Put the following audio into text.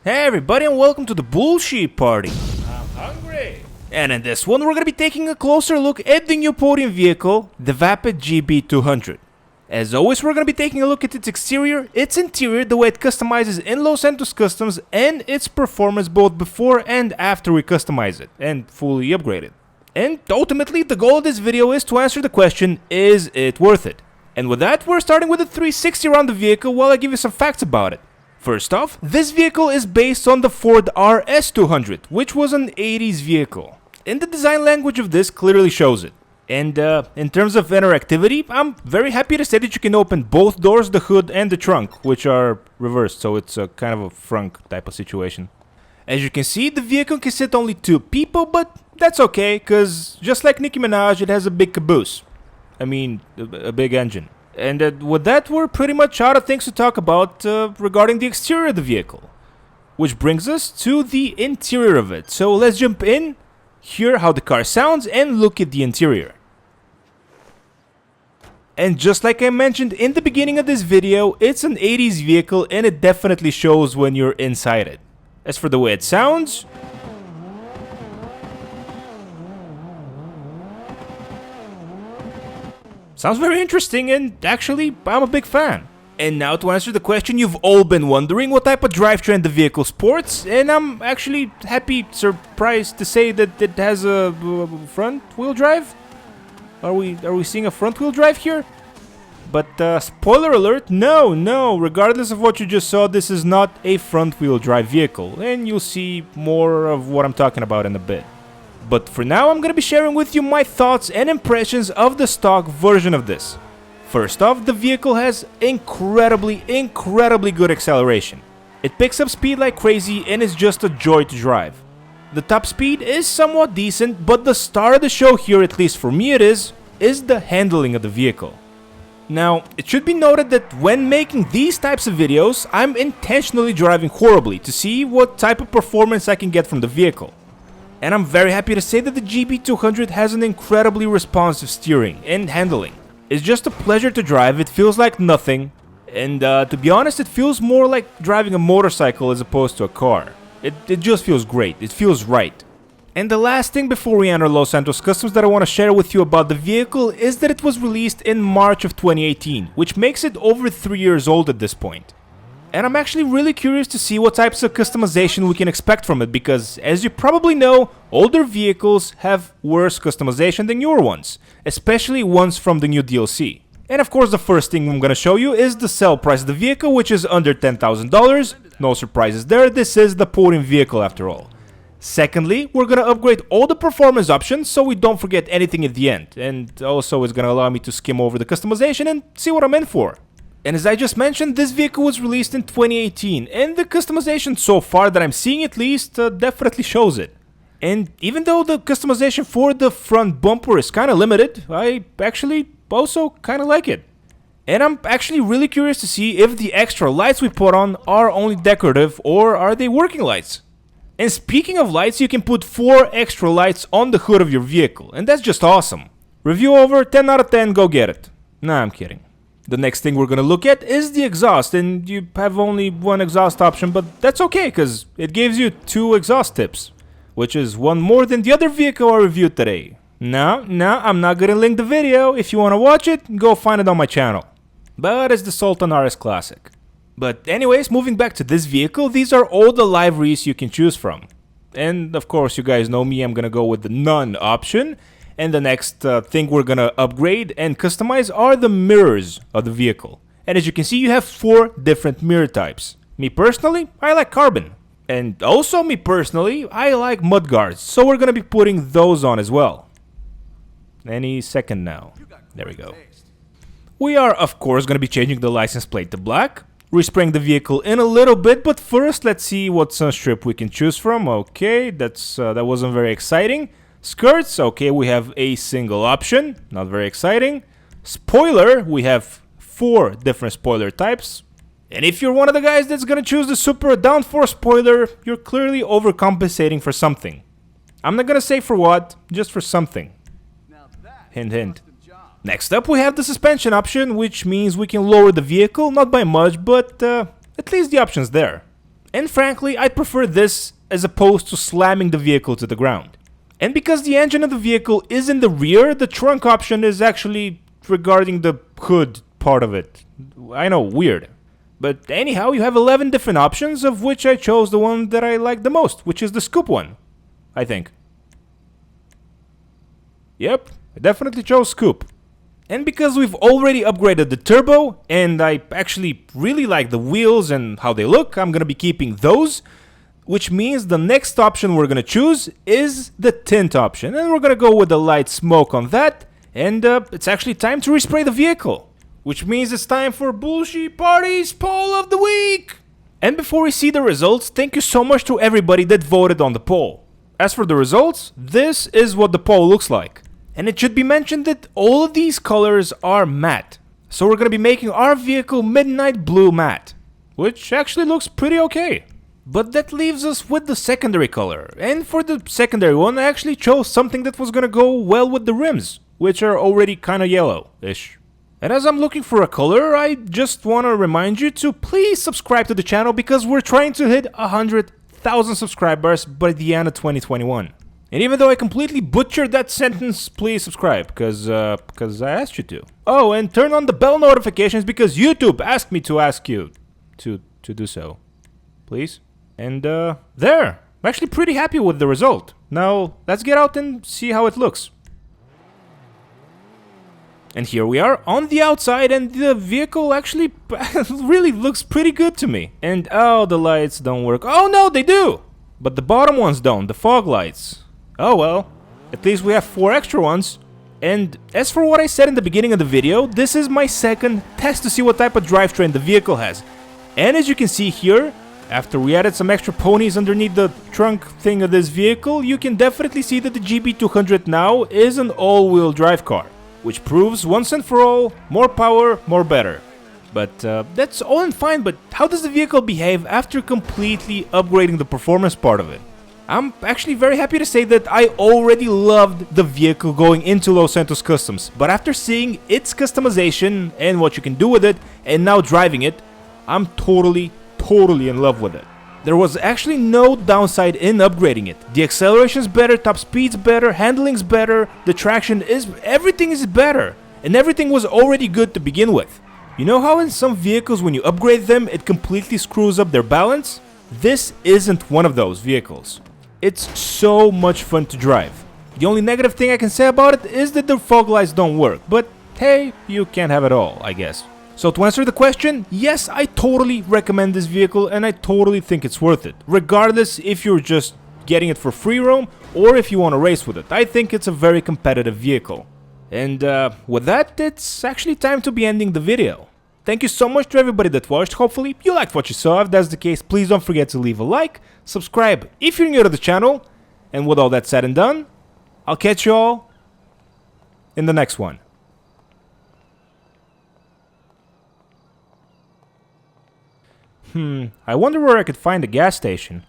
Hey everybody and welcome to the bullshit party. I'm hungry. And in this one we're gonna be taking a closer look at the new podium vehicle, the Vapid GB200. As always, we're gonna be taking a look at its exterior, its interior, the way it customizes in Los Santos Customs, and its performance both before and after we customize it and fully upgrade it. And ultimately the goal of this video is to answer the question, is it worth it? And with that, we're starting with a 360 around the vehicle while I give you some facts about it. First off, this vehicle is based on the Ford RS200, which was an 80s vehicle. And the design language of this clearly shows it. And in terms of interactivity, I'm very happy to say that you can open both doors, the hood and the trunk, which are reversed, so it's a kind of a frunk type of situation. As you can see, the vehicle can sit only 2 people, but that's okay, cause just like Nicki Minaj, it has a big caboose. I mean, a big engine. And with that, we're pretty much out of things to talk about regarding the exterior of the vehicle. Which brings us to the interior of it. So let's jump in, hear how the car sounds, and look at the interior. And just like I mentioned in the beginning of this video, it's an 80s vehicle and it definitely shows when you're inside it. As for the way it sounds, sounds very interesting, and actually, I'm a big fan. And now to answer the question you've all been wondering, what type of drivetrain the vehicle sports, and I'm actually surprised to say that it has a front wheel drive. Are we seeing a front wheel drive here? But spoiler alert, no, regardless of what you just saw, this is not a front wheel drive vehicle, and you'll see more of what I'm talking about in a bit. But for now, I'm gonna be sharing with you my thoughts and impressions of the stock version of this. First off, the vehicle has incredibly good acceleration. It picks up speed like crazy and is just a joy to drive. The top speed is somewhat decent, but the star of the show here, at least for me it is the handling of the vehicle. Now, it should be noted that when making these types of videos, I'm intentionally driving horribly to see what type of performance I can get from the vehicle. And I'm very happy to say that the GB200 has an incredibly responsive steering and handling. It's just a pleasure to drive, it feels like nothing, and to be honest, it feels more like driving a motorcycle as opposed to a car. It just feels great, it feels right. And the last thing before we enter Los Santos Customs that I want to share with you about the vehicle is that it was released in March of 2018, which makes it over 3 years old at this point. And I'm actually really curious to see what types of customization we can expect from it, because as you probably know, older vehicles have worse customization than newer ones, especially ones from the new DLC. And of course the first thing I'm gonna show you is the sell price of the vehicle, which is under $10,000, no surprises there, this is the podium vehicle after all. Secondly, we're gonna upgrade all the performance options so we don't forget anything at the end, and also it's gonna allow me to skim over the customization and see what I'm in for. And as I just mentioned, this vehicle was released in 2018, and the customization so far that I'm seeing at least definitely shows it. And even though the customization for the front bumper is kinda limited, I actually also kinda like it. And I'm actually really curious to see if the extra lights we put on are only decorative or are they working lights. And speaking of lights, you can put 4 extra lights on the hood of your vehicle, and that's just awesome. Review over, 10 out of 10, go get it. Nah, I'm kidding. The next thing we're gonna look at is the exhaust, and you have only one exhaust option, but that's okay, cause it gives you 2 exhaust tips, which is one more than the other vehicle I reviewed today. No, I'm not gonna link the video. If you wanna watch it, go find it on my channel. But it's the Sultan RS Classic. But anyways, moving back to this vehicle, these are all the liveries you can choose from. And of course, you guys know me, I'm gonna go with the none option. And the next thing we're gonna upgrade and customize are the mirrors of the vehicle. And as you can see, you have 4 different mirror types. Me personally, I like carbon. And also me personally, I like mudguards, so we're gonna be putting those on as well. Any second now. There we go. We are of course gonna be changing the license plate to black, respraying the vehicle in a little bit, but first let's see what sunstrip we can choose from. Okay, that wasn't very exciting. Skirts, okay, we have a single option, not very exciting. Spoiler, we have 4 different spoiler types. And if you're one of the guys that's gonna choose the super downforce spoiler, you're clearly overcompensating for something. I'm not gonna say for what, just for something. Hint, hint. Next up we have the suspension option, which means we can lower the vehicle, not by much, but at least the option's there. And frankly, I prefer this as opposed to slamming the vehicle to the ground. And because the engine of the vehicle is in the rear, the trunk option is actually regarding the hood part of it. I know, weird. But anyhow, you have 11 different options, of which I chose the one that I like the most, which is the scoop one, I think. Yep, I definitely chose scoop. And because we've already upgraded the turbo, and I actually really like the wheels and how they look, I'm gonna be keeping those. Which means the next option we're gonna choose is the tint option. And we're gonna go with the light smoke on that. And it's actually time to respray the vehicle. Which means it's time for Bullshit Party's Poll of the Week! And before we see the results, thank you so much to everybody that voted on the poll. As for the results, this is what the poll looks like. And it should be mentioned that all of these colors are matte. So we're gonna be making our vehicle midnight blue matte. Which actually looks pretty okay. But that leaves us with the secondary color. And for the secondary one, I actually chose something that was gonna go well with the rims, which are already kinda yellow-ish. And as I'm looking for a color, I just wanna remind you to please subscribe to the channel because we're trying to hit 100,000 subscribers by the end of 2021. And even though I completely butchered that sentence, please subscribe, because I asked you to. Oh, and turn on the bell notifications because YouTube asked me to ask you to do so. Please? And there! I'm actually pretty happy with the result. Now, let's get out and see how it looks. And here we are on the outside, and the vehicle actually really looks pretty good to me. And oh, the lights don't work. Oh no, they do! But the bottom ones don't, the fog lights. Oh well, at least we have 4 extra ones. And as for what I said in the beginning of the video, this is my second test to see what type of drivetrain the vehicle has. And as you can see here, after we added some extra ponies underneath the trunk thing of this vehicle, you can definitely see that the GB200 now is an all-wheel drive car. Which proves once and for all, more power, more better. But that's all and fine, but how does the vehicle behave after completely upgrading the performance part of it? I'm actually very happy to say that I already loved the vehicle going into Los Santos Customs, but after seeing its customization and what you can do with it, and now driving it, I'm totally in love with it. There was actually no downside in upgrading it. The acceleration's better, top speed's better, handling's better, the traction is... everything is better. And everything was already good to begin with. You know how in some vehicles when you upgrade them, it completely screws up their balance? This isn't one of those vehicles. It's so much fun to drive. The only negative thing I can say about it is that the fog lights don't work, but hey, you can't have it all, I guess. So to answer the question, yes, I totally recommend this vehicle and I totally think it's worth it. Regardless if you're just getting it for free roam or if you want to race with it. I think it's a very competitive vehicle. And with that, it's actually time to be ending the video. Thank you so much to everybody that watched. Hopefully you liked what you saw. If that's the case, please don't forget to leave a like, subscribe if you're new to the channel, and with all that said and done, I'll catch you all in the next one. I wonder where I could find a gas station.